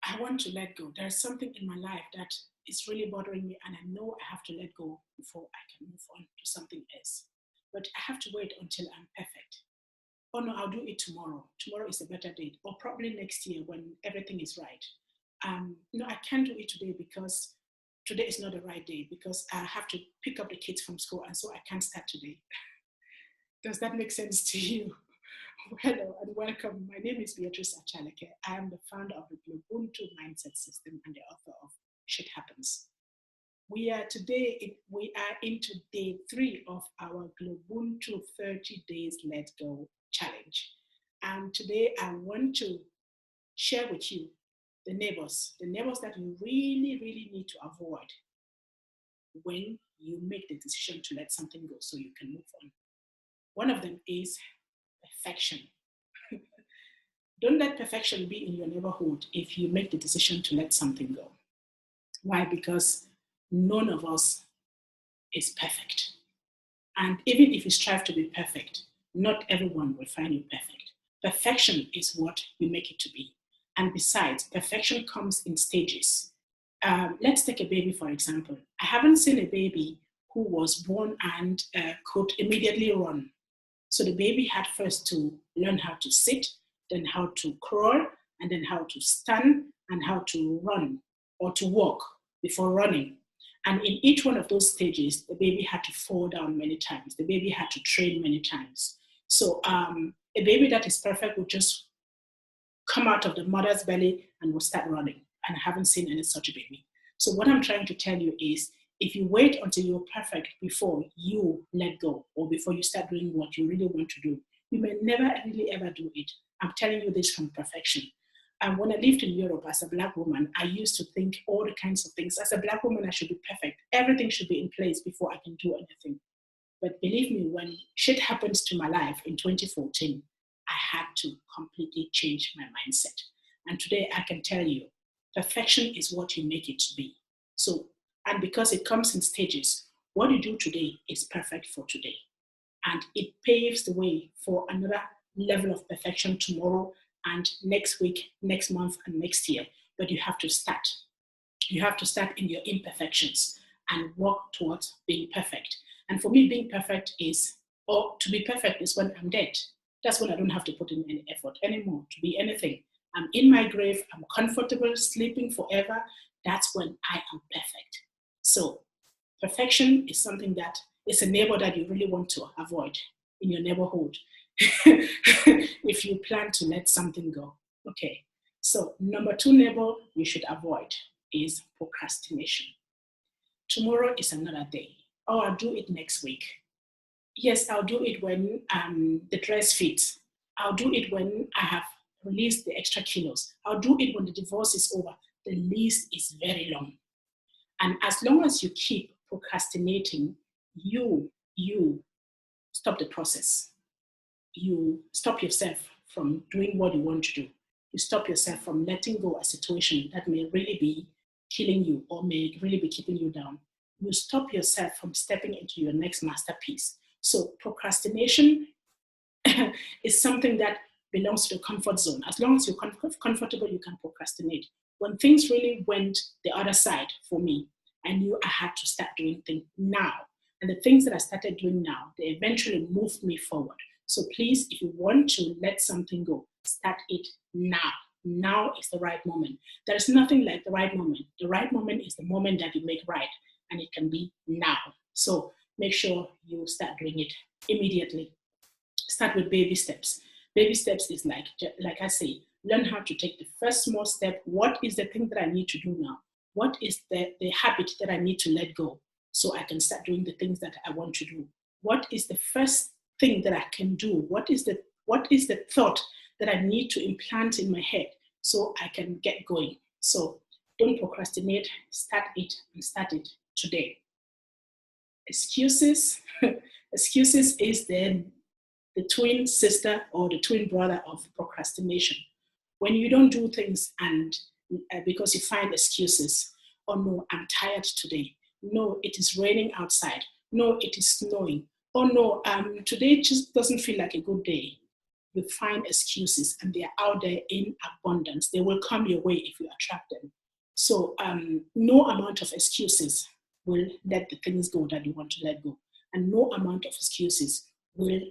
I want to let go. There's something in my life that is really bothering me, and I know I have to let go before I can move on to something else. But I have to wait until I'm perfect. Oh no, I'll do it tomorrow. Tomorrow is a better date, or probably next year when everything is right. No, I can't do it today because today is not the right day because I have to pick up the kids from school, and so I can't start today. Does that make sense to you? Hello and welcome. My name is Beatrice Achaleke. I am the founder of the Globuntu Mindset System and the author of Shit Happens. We are into day 3 of our Globuntu 30 Days Let Go challenge. And today I want to share with you the neighbors that you really, really need to avoid when you make the decision to let something go so you can move on. One of them is perfection. Don't let perfection be in your neighborhood if you make the decision to let something go. Why? Because none of us is perfect. And even if you strive to be perfect, not everyone will find you perfect. Perfection is what you make it to be. And besides, perfection comes in stages. Let's take a baby, for example. I haven't seen a baby who was born and could immediately run. So the baby had first to learn how to sit, then how to crawl, and then how to stand, and how to run or to walk before running. And in each one of those stages, the baby had to fall down many times. The baby had to train many times. So a baby that is perfect would just come out of the mother's belly and will start running. And I haven't seen any such baby. So what I'm trying to tell you is, if you wait until you're perfect before you let go or before you start doing what you really want to do, you may never really ever do it. I'm telling you this from perfection. And when I lived in Europe as a Black woman, I used to think all the kinds of things. As a Black woman, I should be perfect. Everything should be in place before I can do anything. But believe me, when shit happens to my life in 2014, I had to completely change my mindset. And today I can tell you, perfection is what you make it to be. So, and because it comes in stages, what you do today is perfect for today. And it paves the way for another level of perfection tomorrow and next week, next month, and next year. But you have to start. You have to start in your imperfections and work towards being perfect. And for me, being perfect is, or to be perfect is when I'm dead. That's when I don't have to put in any effort anymore to be anything. I'm in my grave, I'm comfortable, sleeping forever. That's when I am perfect. So perfection is something that is a neighbor that you really want to avoid in your neighborhood if you plan to let something go. Okay, so number 2 neighbor you should avoid is procrastination. Tomorrow is another day. Oh, I'll do it next week. Yes, I'll do it when the dress fits. I'll do it when I have released the extra kilos. I'll do it when the divorce is over. The list is very long. And as long as you keep procrastinating, you stop the process. You stop yourself from doing what you want to do. You stop yourself from letting go a situation that may really be killing you or may really be keeping you down. You stop yourself from stepping into your next masterpiece. So procrastination is something that belongs to the comfort zone. As long as you're comfortable, you can procrastinate. When things really went the other side for me, I knew I had to start doing things now. And the things that I started doing now, they eventually moved me forward. So please, if you want to let something go, start it now. Now is the right moment. There is nothing like the right moment. The right moment is the moment that you make right, and it can be now. So make sure you start doing it immediately. Start with baby steps. Baby steps is like I say, learn how to take the first small step. What is the thing that I need to do now? What is the habit that I need to let go so I can start doing the things that I want to do? What is the first thing that I can do? What is the thought that I need to implant in my head so I can get going? So don't procrastinate, start it and start it today. Excuses. Excuses is the twin sister or the twin brother of procrastination. When you don't do things and because you find excuses, oh no, I'm tired today. No, it is raining outside. No, it is snowing. Oh no, today just doesn't feel like a good day. you find excuses, and they are out there in abundance. They will come your way if you attract them. So no amount of excuses will let the things go that you want to let go. And no amount of excuses will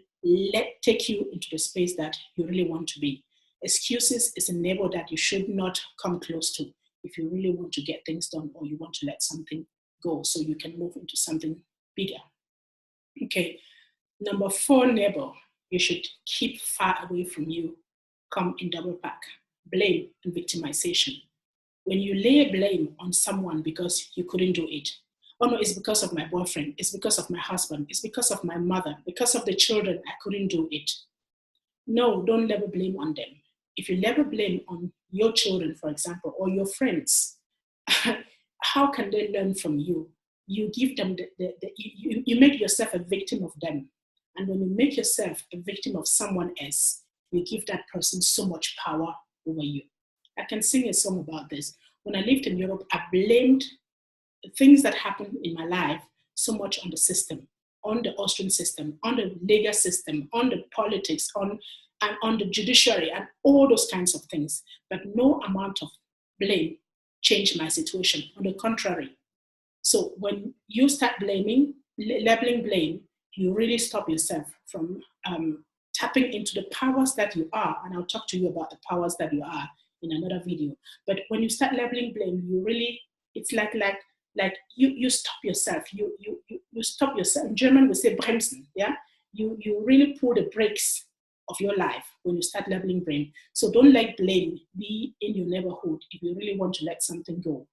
take you into the space that you really want to be. Excuses is a neighbor that you should not come close to if you really want to get things done or you want to let something go so you can move into something bigger. Okay, number 4 neighbor you should keep far away from you come in double pack: blame and victimization. When you lay blame on someone because you couldn't do it, oh no, it's because of my boyfriend, it's because of my husband, it's because of my mother, because of the children, I couldn't do it. No, don't level blame on them. If you level blame on your children, for example, or your friends, how can they learn from you? You give them, you make yourself a victim of them. And when you make yourself a victim of someone else, you give that person so much power over you. I can sing a song about this. When I lived in Europe, I blamed the things that happened in my life so much on the system, on the Austrian system, on the legal system, on the politics, on the judiciary, and all those kinds of things. But no amount of blame changed my situation. On the contrary. So when you start labeling blame, you really stop yourself from tapping into the powers that you are. And I'll talk to you about the powers that you are in another video. But when you start labeling blame, you really, it's like you stop yourself. You stop yourself. In German, we say bremsen. Yeah, you really pull the brakes of your life when you start labeling blame. So don't let blame be in your neighborhood if you really want to let something go,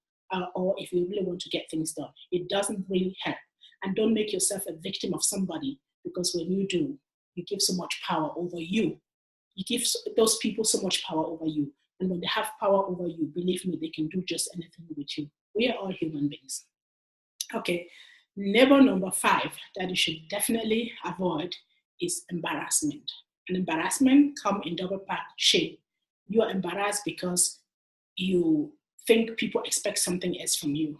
or if you really want to get things done. It doesn't really help. And don't make yourself a victim of somebody, because when you do, you give so much power over you. You give those people so much power over you. And when they have power over you, believe me, they can do just anything with you. We are all human beings. Okay, neighbor number 5 that you should definitely avoid is embarrassment. And embarrassment comes in double pack: shame. You are embarrassed because you think people expect something else from you,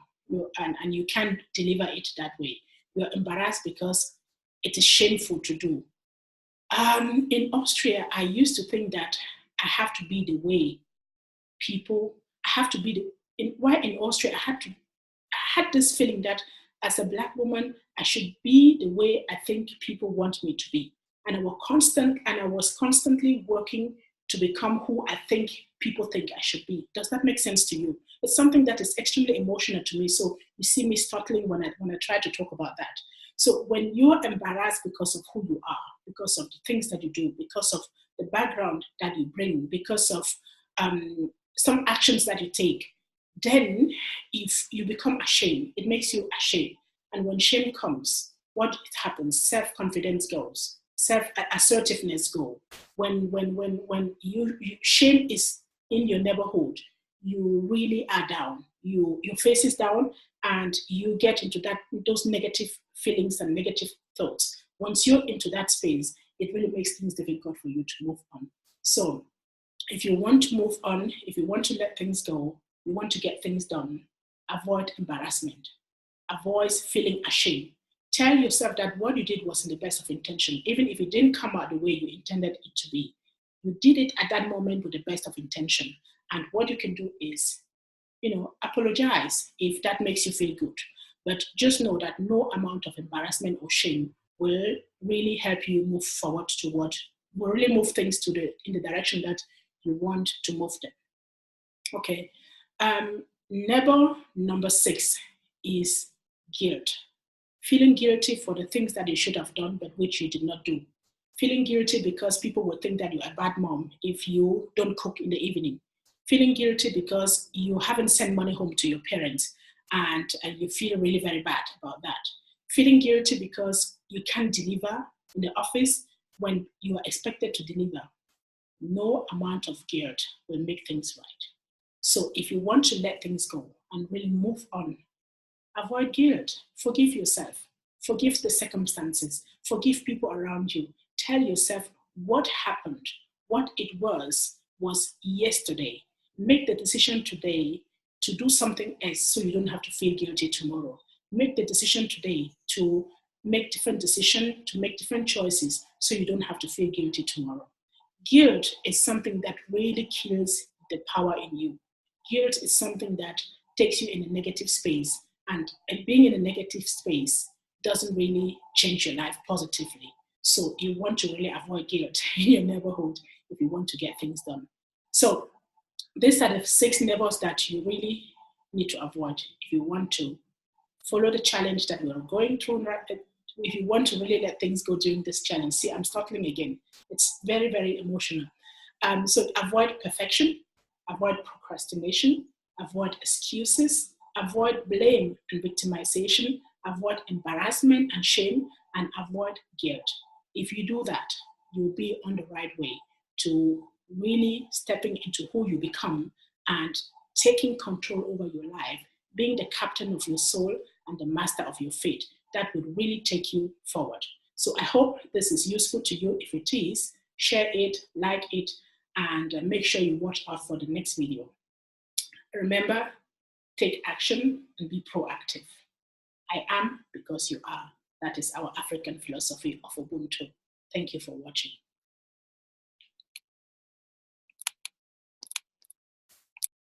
and you can't deliver it that way. You're embarrassed because it is shameful to do. In Austria, I used to think that I have to be the way people, I have to be why in Austria, I had this feeling that as a Black woman, I should be the way I think people want me to be. And I was constantly working to become who I think people think I should be. Does that make sense to you? It's something that is extremely emotional to me. So you see me stuttering when I try to talk about that. So when you're embarrassed because of who you are, because of the things that you do, because of the background that you bring, because of some actions that you take, then if you become ashamed, it makes you ashamed. And when shame comes, what happens? Self-confidence goes. Self-assertiveness goes. When shame is in your neighborhood, you really are down. Your face is down, and you get into those negative feelings and negative thoughts. Once you're into that space, it really makes things difficult for you to move on. So if you want to move on, if you want to let things go, you want to get things done, avoid embarrassment. Avoid feeling ashamed. Tell yourself that what you did was in the best of intention, even if it didn't come out the way you intended it to be. You did it at that moment with the best of intention. And what you can do is, apologize if that makes you feel good. But just know that no amount of embarrassment or shame will really help you move forward will really move things in the direction that you want to move them. Okay. Neighbor number 6 is guilt. Feeling guilty for the things that you should have done but which you did not do. Feeling guilty because people will think that you're a bad mom if you don't cook in the evening. Feeling guilty because you haven't sent money home to your parents and you feel really very bad about that. Feeling guilty because you can't deliver in the office when you are expected to deliver. No amount of guilt will make things right. So if you want to let things go and really move on, avoid guilt. Forgive yourself. Forgive the circumstances. Forgive people around you. Tell yourself what happened, what it was yesterday. Make the decision today to do something else so you don't have to feel guilty tomorrow. Make the decision today to make different decisions, to make different choices so you don't have to feel guilty tomorrow. Guilt is something that really kills the power in you. Guilt is something that takes you in a negative space, and being in a negative space doesn't really change your life positively. So you want to really avoid guilt in your neighborhood if you want to get things done. So these are the 6 neighbors that you really need to avoid if you want to follow the challenge that we're going through. If you want to really let things go during this challenge, see, I'm starting again. It's very, very emotional. So avoid perfection, avoid procrastination, avoid excuses, avoid blame and victimization, avoid embarrassment and shame, and avoid guilt. If you do that, you'll be on the right way to really stepping into who you become and taking control over your life, being the captain of your soul and the master of your fate. That would really take you forward. So I hope this is useful to you. If it is, share it, like it, and make sure you watch out for the next video. Remember, take action and be proactive. I am because you are. That is our African philosophy of Ubuntu. Thank you for watching.